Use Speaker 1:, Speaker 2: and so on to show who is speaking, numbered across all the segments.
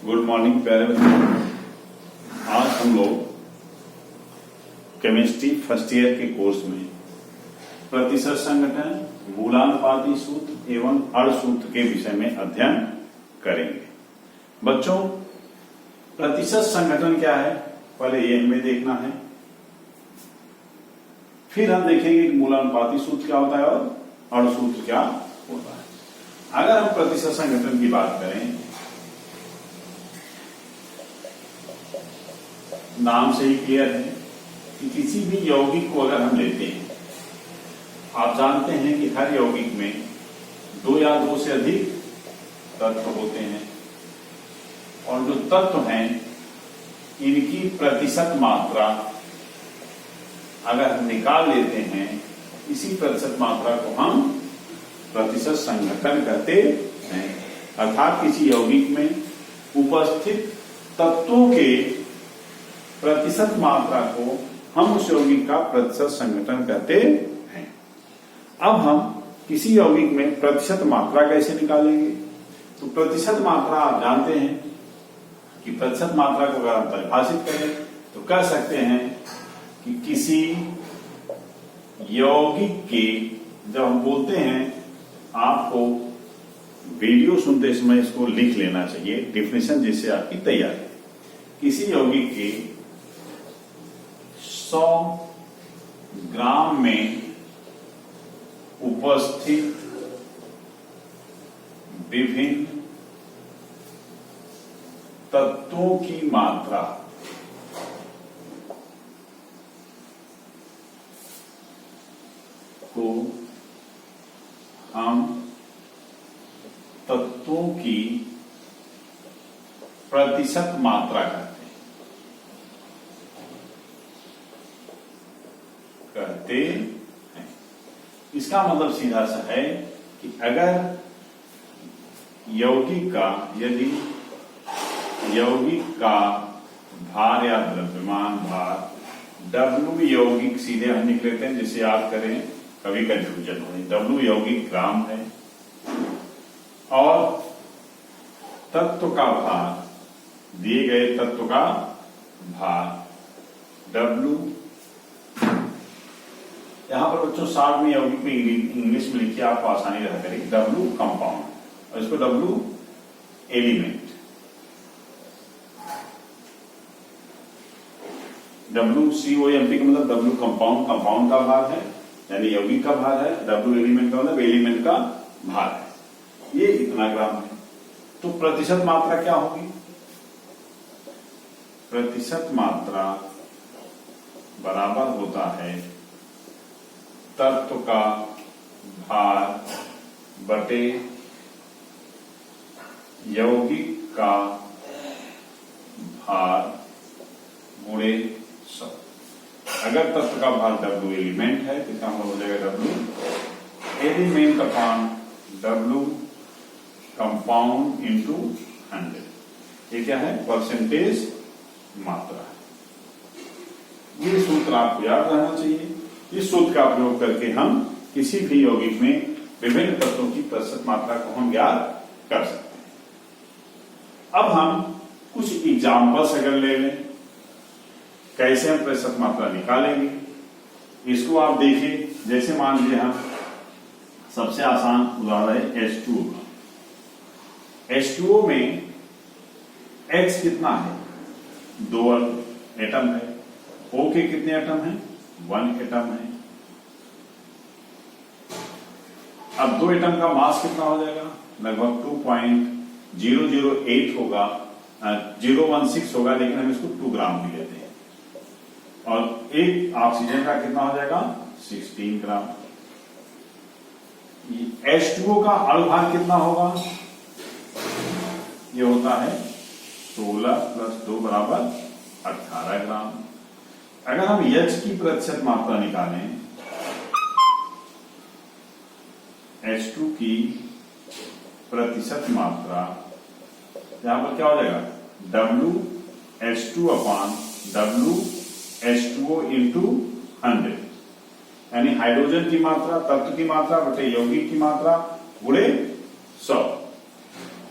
Speaker 1: Good morning प्यारे बच्चों। आज हम लोग केमिस्ट्री फर्स्ट ईयर के कोर्स में प्रतिशत संघटन, मूलानुपाती सूत्र एवं अड़ सूत्र के विषय में अध्ययन करेंगे। बच्चों, प्रतिशत संघटन क्या है, पहले ये हमें देखना है, फिर हम देखेंगे कि मूलानुपाती सूत्र क्या होता है और अड़ सूत्र क्या होता है। अगर हम प्रतिशत संघटन की बात करें, नाम से ही क्लियर है कि किसी भी यौगिक को अगर हम लेते हैं, आप जानते हैं कि हर यौगिक में दो या दो से अधिक तत्व होते हैं और जो तत्व हैं इनकी प्रतिशत मात्रा अगर हम निकाल लेते हैं, इसी प्रतिशत मात्रा को हम प्रतिशत संघटन कहते हैं। अर्थात किसी यौगिक में उपस्थित तत्वों के प्रतिशत मात्रा को हम उस यौगिक का प्रतिशत संघटन कहते हैं। अब हम किसी यौगिक में प्रतिशत मात्रा कैसे निकालेंगे? तो प्रतिशत मात्रा आप जानते हैं कि प्रतिशत मात्रा को अगर हम परिभाषित करें तो कह सकते हैं कि किसी यौगिक के, जब हम बोलते हैं, आपको वीडियो सुनते समय इसको लिख लेना चाहिए, डेफिनेशन जिससे आपकी तैयार है। किसी यौगिक के 100 ग्राम में उपस्थित विभिन्न तत्वों की मात्रा को हम तत्वों की प्रतिशत मात्रा कहते हैं। इसका मतलब सीधा सा है कि अगर यौगिक का भार या द्रव्यमान भार W यौगिक सीधे हम लिख लेते हैं, जिसे याद करें कभी कंफ्यूजन हो। W यौगिक ग्राम है और तत्व का भार, दिए गए तत्व का भार W, यहां पर बच्चों शॉर्ट में यौगिक में इंग्लिश में लिखिए, आपको आसानी रहा करेगी। W कंपाउंड और इसको W एलिमेंट। WCOMP का मतलब W कंपाउंड का भार है, यानी यौगिक का भार है। W एलिमेंट का मतलब एलिमेंट का भार है। ये इतना ग्राम है। तो प्रतिशत मात्रा क्या होगी? प्रतिशत मात्रा बराबर होता है तत्व का भार बटे यौगिक का भार गुणे 100। अगर तत्व का भार W एलिमेंट है तो इसका मतलब हो जाएगा W element upon W compound into 100। ये क्या है? परसेंटेज मात्रा। ये सूत्र आपको याद रहना चाहिए। इस सूत्र का प्रयोग करके हम किसी भी यौगिक में विभिन्न तत्वों की प्रतिशत मात्रा को हम ज्ञात कर सकते हैं। अब हम कुछ एग्जाम्पल्स अगर ले लें, कैसे हम प्रतिशत मात्रा निकालेंगे, इसको आप देखिए। जैसे मान लीजिए हम सबसे आसान उदाहरण है H2O का। H2O में H कितना है? 2 एटम है। O के कितने एटम है? 1 एटम है। अब 2 एटम का मास कितना हो जाएगा? लगभग 2.008 होगा, 016 होगा, लेकिन हम इसको 2 ग्राम भी लेते हैं। और एक ऑक्सीजन का कितना हो जाएगा? 16 ग्राम। H2O का अणु भार कितना होगा? ये होता है 16 + 2 बराबर 18 ग्राम। अगर हम H की प्रतिशत मात्रा निकालें, H2 की प्रतिशत मात्रा, यहां पर क्या हो जाएगा? WH2 अपॉन WH2O इंटू 100, यानी हाइड्रोजन की मात्रा, तत्व की मात्रा बटे यौगिक की मात्रा गुणे 100।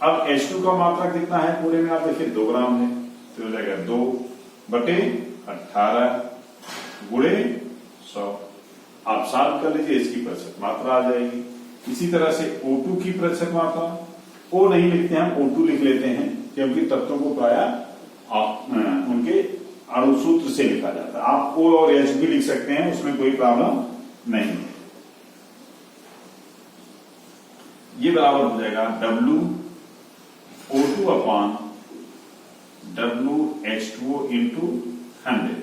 Speaker 1: अब H2 का मात्रा कितना है पूरे में, आप देखिए 2 ग्राम है, तो हो जाएगा 2/18 गुणे 100। आप सॉल्व कर लीजिए, इसकी प्रतिशत मात्रा आ जाएगी। इसी तरह से O2 की प्रतिशत मात्रा, O नहीं लिखते हैं, हम O2 लिख लेते हैं, क्योंकि तत्वों को प्रायः उनके अणु सूत्र से लिखा जाता है। आप O और H भी लिख सकते हैं, उसमें कोई प्रॉब्लम नहीं है। ये बराबर हो जाएगा WO2/WH2O इंटू 100,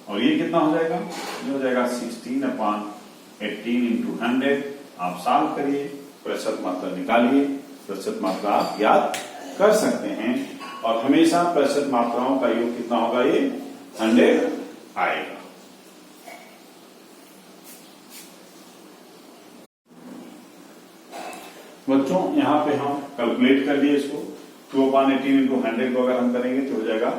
Speaker 1: और ये कितना हो जाएगा, ये हो जाएगा 16/18 इंटू 100। आप सॉल्व करिए, प्रतिशत मात्रा निकालिए, प्रतिशत मात्रा आप याद कर सकते हैं, और हमेशा प्रतिशत मात्राओं का योग कितना होगा, ये 100 आएगा। बच्चों यहां पे हम कैलकुलेट कर लिए इसको, 2/18 इंटू 100 को अगर हम करेंगे तो हो जाएगा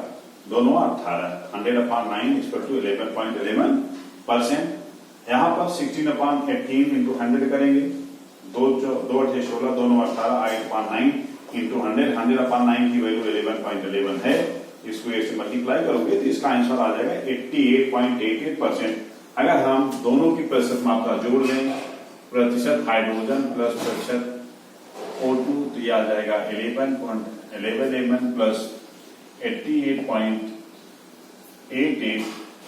Speaker 1: दोनों 18, 100/9 इक्वल टू 11.11%। यहां पर 16/18 इंटू 100 करेंगे, 2/8 दोनों 18, 8/9 इंटू 100/9 की वैल्यू 11.11 है। इसको ऐसे मल्टीप्लाई करोगे तो इसका आंसर आ जाएगा 88.88%। अगर हम दोनों की प्रतिशत मात्रा जोड़ लें, प्रतिशत हाइड्रोजन प्लस प्रतिशत O2, तो यह आ जाएगा 11 प्लस 88.88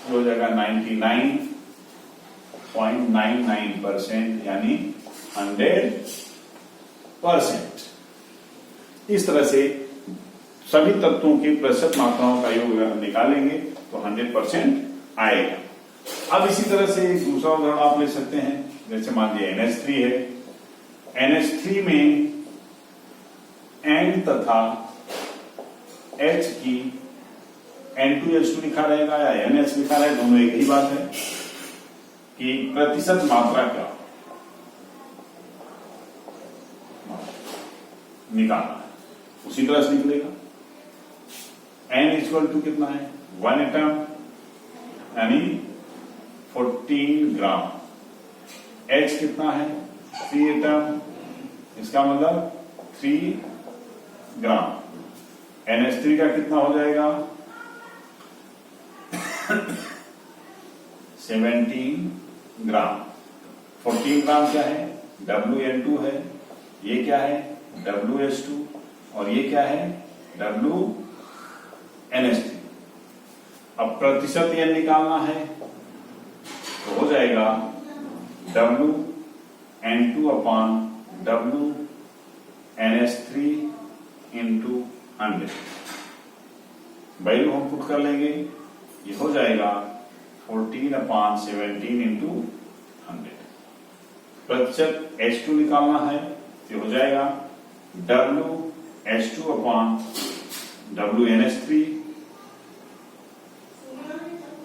Speaker 1: हो जाएगा 99.99%, यानी 100%। इस तरह से सभी तत्वों की प्रतिशत मात्राओं का योग अगर हम निकालेंगे तो 100% आएगा। अब इसी तरह से एक दूसरा उदाहरण आप ले सकते हैं, जैसे मान लीजिए NH3 है। NH3 में N तथा H की N2H2 लिखा रहेगा या NH लिखा रहेगा, दोनों एक ही बात है कि प्रतिशत मात्रा क्या निकालना है, उसी तरह से निकलेगा। N इक्वल टू कितना है, 1 एटम यानी 14 ग्राम। H कितना है, 3 एटम, इसका मतलब 3 ग्राम। NH3 का कितना हो जाएगा 17 ग्राम। 14 ग्राम क्या है, WN2 है, ये क्या है WH2, और ये क्या है WNH3। अब प्रतिशत N निकालना है तो हो जाएगा WN2/WNH3 इंटू 100। वैल्यू हम पुट कर लेंगे, ये हो जाएगा 14/17 इंटू 100। प्रतिशत H2 निकालना है तो हो जाएगा WH2/WNH3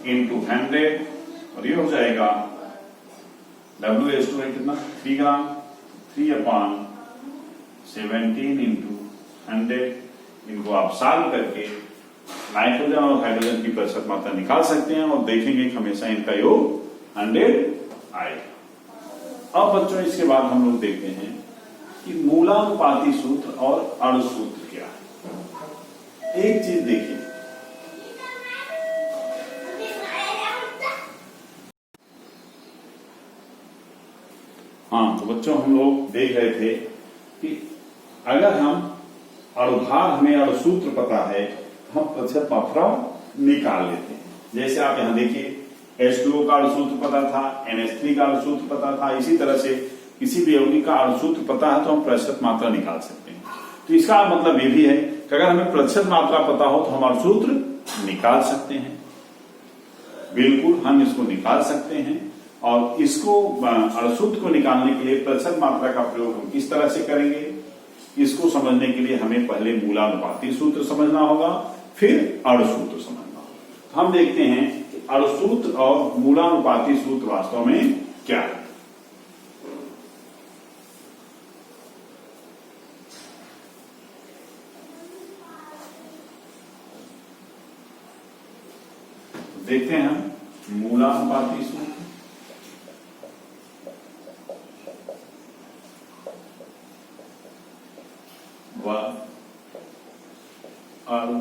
Speaker 1: इंटू 100, और ये हो जाएगा WH2 है कितना 3 ग्राम, 3/17 इंटू 100। इनको आप सॉल्व करके नाइट्रोजन और हाइड्रोजन की प्रतिशत मात्रा निकाल सकते हैं, और देखेंगे कि हमेशा इनका योग 100 आएगा। अब बच्चों इसके बाद हम लोग देखते हैं कि मूलानुपाती सूत्र और अणु सूत्र क्या है। एक चीज देखिए, हाँ, तो बच्चों हम लोग देख रहे थे कि अगर हम अणुभार, हमें अणु सूत्र पता है, हम प्रतिशत मात्रा निकाल लेते हैं। जैसे आप यहां देखिए, H2O का अणु सूत्र पता था, NH3 का अणु सूत्र पता था, इसी तरह से किसी भी यौगिक का अणु सूत्र पता है तो हम प्रतिशत मात्रा निकाल सकते हैं। तो इसका मतलब ये भी है कि अगर हमें प्रतिशत मात्रा पता हो तो हम अणु सूत्र निकाल सकते हैं। बिल्कुल हम इसको निकाल सकते हैं, और इसको अणु सूत्र को निकालने के लिए प्रतिशत मात्रा का प्रयोग हम किस तरह से करेंगे, इसको समझने के लिए हमें पहले मूलानुपाती सूत्र समझना होगा, फिर अणु सूत्र समझना होगा। तो हम देखते हैं कि अणु सूत्र और मूलानुपाती सूत्र वास्तव में क्या है। देखते हैं हम मूलानुपाती सूत्र। व अणु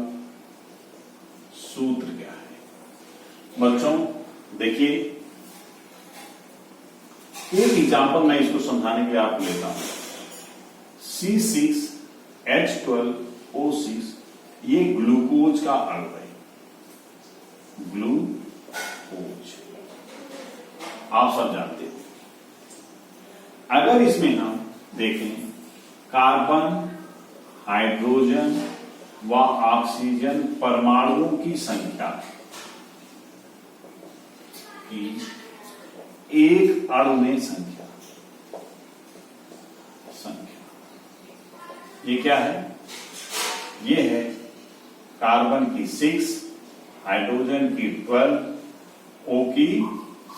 Speaker 1: सूत्र क्या है? बच्चों देखिए, एक एग्जाम्पल मैं इसको समझाने के लिए आपको लेता हूं। C6H12O6 ये ग्लूकोज का अणु है, ग्लूकोज, आप सब जानते हो। अगर इसमें हम देखें कार्बन, हाइड्रोजन व ऑक्सीजन परमाणुओं की संख्या की एक अणु में संख्या, ये क्या है? ये है कार्बन की 6, हाइड्रोजन की 12, O की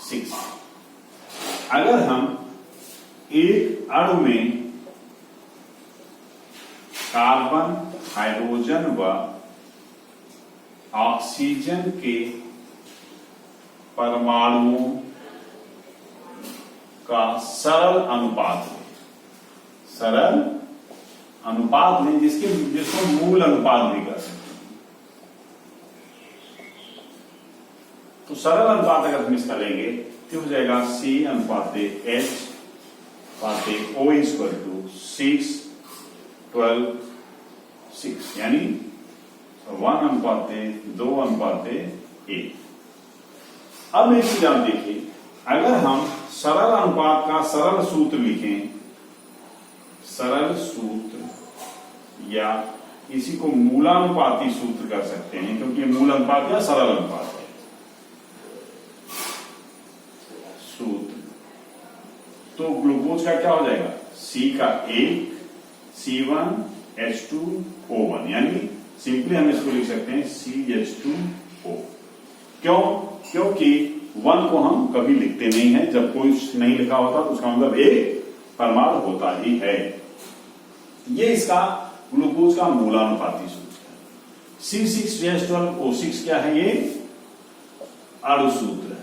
Speaker 1: 6। अगर हम एक अणु में कार्बन, हाइड्रोजन व ऑक्सीजन के परमाणुओं का सरल अनुपात में जिसको मूल अनुपात भी कर सकते हैं। तो सरल अनुपात अगर हम इसका लेंगे तो हो जाएगा C अनुपाते H पाते O इक्वल टू 6, 12, 6, यानी 1 अनुपाते 2 अनुपाते 1। अब एक चीज आप देखिए, अगर हम सरल अनुपात का सरल सूत्र लिखें, सरल सूत्र या इसी को मूलानुपाती सूत्र कर सकते हैं, क्योंकि मूल अनुपात या सरल अनुपात है। सूत्र तो ग्लूकोज का क्या हो जाएगा? C का 1, C1H2O1, यानी सिंपली हम इसको लिख सकते हैं CH2O। क्यों? क्योंकि 1 को हम कभी लिखते नहीं है, जब कोई नहीं लिखा होता तो उसका मतलब एक परमाणु होता ही है। ये इसका ग्लूकोज का मूलानुपाती सूत्र है। C6H12O6 क्या है? ये अणु सूत्र है।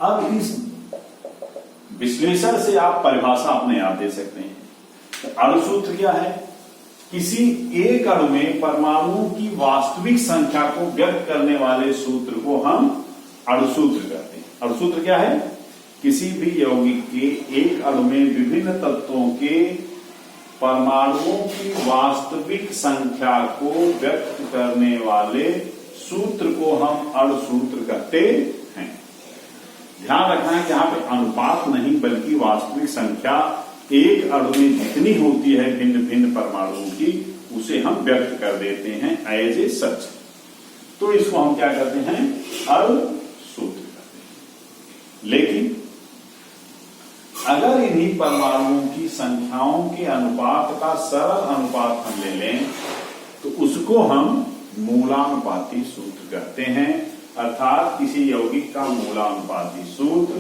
Speaker 1: अब इस विश्लेषण से आप परिभाषा अपने आप दे सकते हैं। तो अणु सूत्र क्या है? किसी एक अणु में परमाणुओं की वास्तविक संख्या को व्यक्त करने वाले सूत्र को हम अणु सूत्र कहते हैं। अणु सूत्र क्या है? किसी भी यौगिक के एक अणु में विभिन्न तत्वों के परमाणुओं की वास्तविक संख्या को व्यक्त करने वाले सूत्र को हम अणु सूत्र कहते हैं। ध्यान रखना है कि यहां पे अनुपात नहीं बल्कि वास्तविक संख्या एक अणु में जितनी होती है भिन्न भिन्न परमाणुओं की, उसे हम व्यक्त कर देते हैं एज ए सच। तो इसको हम क्या करते हैं? अणु सूत्र करते हैं। लेकिन अगर इन्हीं परमाणुओं की संख्याओं के अनुपात का सरल अनुपात हम ले लें तो उसको हम मूलानुपाती सूत्र कहते हैं। अर्थात किसी यौगिक का मूलानुपाती सूत्र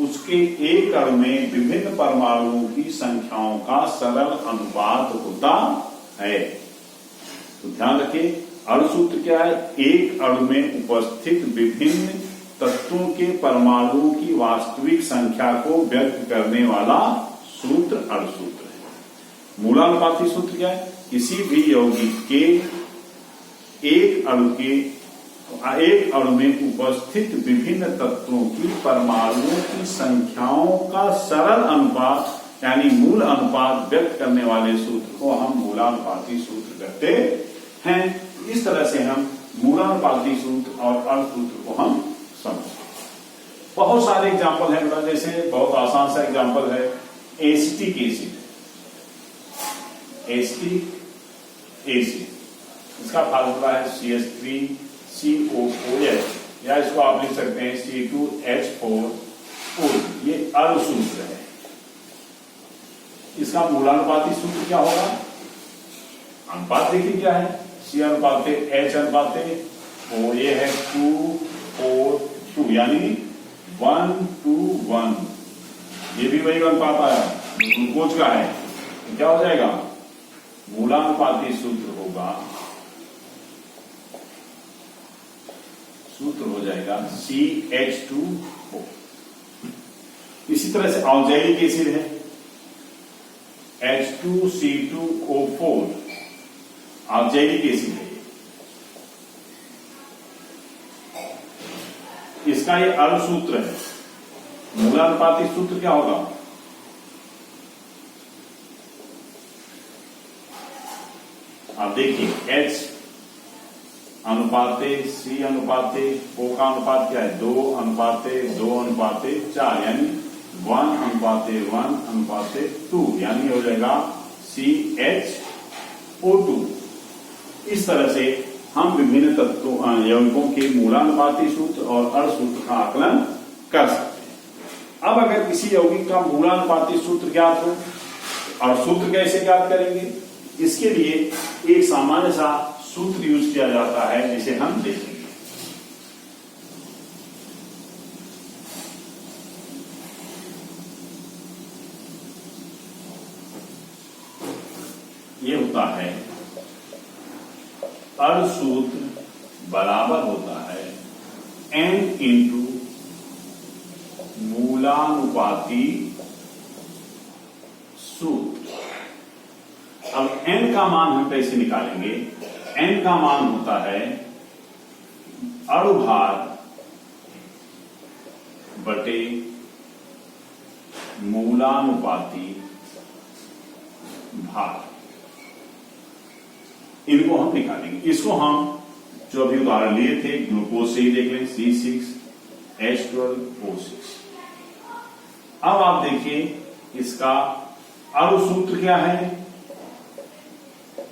Speaker 1: उसके एक अणु में विभिन्न परमाणुओं की संख्याओं का सरल अनुपात होता है। तो ध्यान रखिए, अणु सूत्र क्या है? एक अणु में उपस्थित विभिन्न तत्वों के परमाणुओं की वास्तविक संख्या को व्यक्त करने वाला सूत्र अणु सूत्र है। मूलानुपाती सूत्र क्या है? किसी भी यौगिक के एक अणु में उपस्थित विभिन्न तत्वों की परमाणुओं की संख्याओं का सरल अनुपात यानी मूल अनुपात व्यक्त करने वाले सूत्र को हम मूलानुपाती सूत्र कहते हैं। इस तरह से हम मूलानुपाती सूत्र और अणु सूत्र को हम समझते हैं। बहुत सारे एग्जाम्पल है बेटा, जैसे बहुत आसान सा एग्जाम्पल है एसिटिक एसिड। एसिटिक एसिड इसका फार्मूला है CH3COOH, या इसको आप लिख सकते हैं C2H4O। ये अणु सूत्र है। इसका मूलानुपाती सूत्र क्या होगा? अनुपात देखिए क्या है? C अनुपाते H अनुपाते O, ये है 2:4:2, यानी 1:1। ये भी वही अनुपात आया ग्लूकोज का है। तो क्या हो जाएगा? मूलानुपाती सूत्र होगा, सूत्र हो जाएगा CH2O। इसी तरह से ऑक्सैलिक एसिड है H2C2O4, ऑक्सैलिक एसिड है। इसका ये अर्ध सूत्र है। मूलानुपाती सूत्र क्या होगा? आप देखिए H अनुपाते C अनुपाते O का अनुपात क्या है? 2 अनुपाते 2 अनुपाते 4, यानी 1 अनुपाते 1 अनुपाते 2, यानी हो जाएगा CHO2। इस तरह से हम विभिन्न तत्वों यौगिकों के मूलानुपाती सूत्र और अर्ध सूत्र का आकलन कर सकते हैं। अब अगर किसी यौगिक का मूलानुपाती सूत्र ज्ञात हो और सूत्र कैसे ज्ञात करेंगे, इसके लिए एक सामान्य सा सूत्र यूज किया जाता है जिसे हम देखेंगे। ये होता है अर्ध सूत्र बराबर होता है n इंटू मूलानुपाती सूत्र। अब n का मान हम कैसे निकालेंगे? n का मान होता है अणुभार बटे मूलानुपाती भार। इनको हम निकालेंगे। इसको हम जो अभी उदाहरण लिए थे ग्लूकोज से ही देख लें, C6H12O6। अब आप देखिए इसका अणु सूत्र क्या है?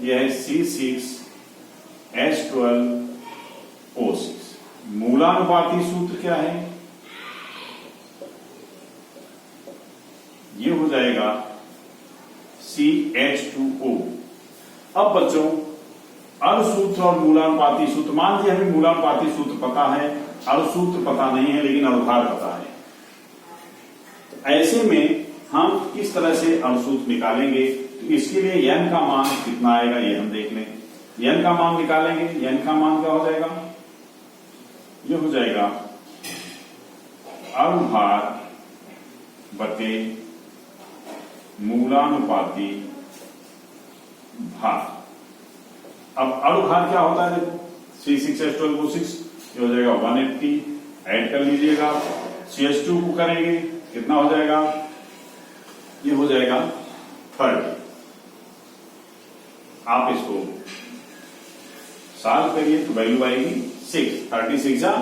Speaker 1: यह है C6H12O6। मूलानुपाती सूत्र क्या है? ये हो जाएगा CH2O। अब बच्चों अर्ध सूत्र और मूलानुपाती सूत्र, मान लीजिए हमें मूलानुपाती सूत्र पता है, अर्ध सूत्र पता नहीं है, लेकिन अणुभार पता है। ऐसे में हम किस तरह से अर्ध सूत्र निकालेंगे? तो इसके लिए n का मान कितना आएगा ये हम देख लें। n का मान निकालेंगे। n का मान क्या हो जाएगा? ये हो जाएगा अणुभार बटे मूलानुपाती भार। अब अणुभार क्या होता है? देखो C6H12O6 ये हो जाएगा 180, ऐड कर लीजिएगा। CH2 को करेंगे, कितना हो जाएगा? ये हो जाएगा 30। आप इसको सॉल्व करिए तो वैल्यू आएगी 6, 36 या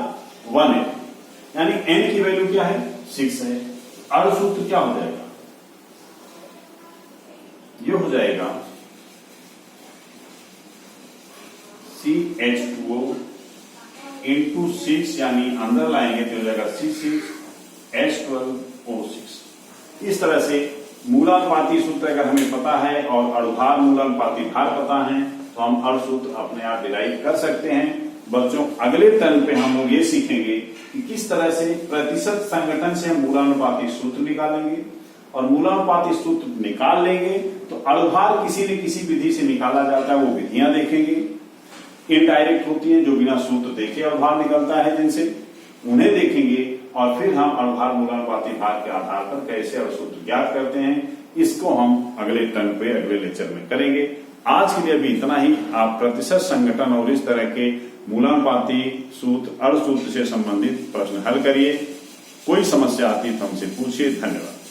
Speaker 1: 180, यानी n की वैल्यू क्या है? 6 है। अर्ध सूत्र क्या हो जाएगा? ये हो जाएगा CH2O इंटू 6, यानी अंदर लाएंगे तो हो जाएगा C6H12O6। इस तरह से मूलानुपाती सूत्र अगर हमें पता है और अणुभार मूलानुपाती भार पता है तो हम अर्ध सूत्र अपने आप डिराइव कर सकते हैं। बच्चों अगले टर्न पे हम लोग ये सीखेंगे कि किस तरह से प्रतिशत संगठन से हम मूलानुपाती सूत्र निकालेंगे, और मूलानुपाती सूत्र निकाल लेंगे तो अणुभार किसी न किसी विधि से निकाला जाता है, वो विधियां देखेंगे। इनडायरेक्ट होती है जो बिना सूत्र देखे अणुभार निकलता है जिनसे, उन्हें देखेंगे और फिर हम अणुभार मूलानुपाती भार के आधार पर कैसे अर्ध सूत्र ज्ञात करते हैं, इसको हम अगले टर्न पे अगले लेक्चर में करेंगे। आज के लिए अभी इतना ही। आप प्रतिशत संगठन और इस तरह के मूलानुपाती सूत्र, अर्ध सूत्र से संबंधित प्रश्न हल करिए। कोई समस्या आती है तो हमसे पूछिए। धन्यवाद।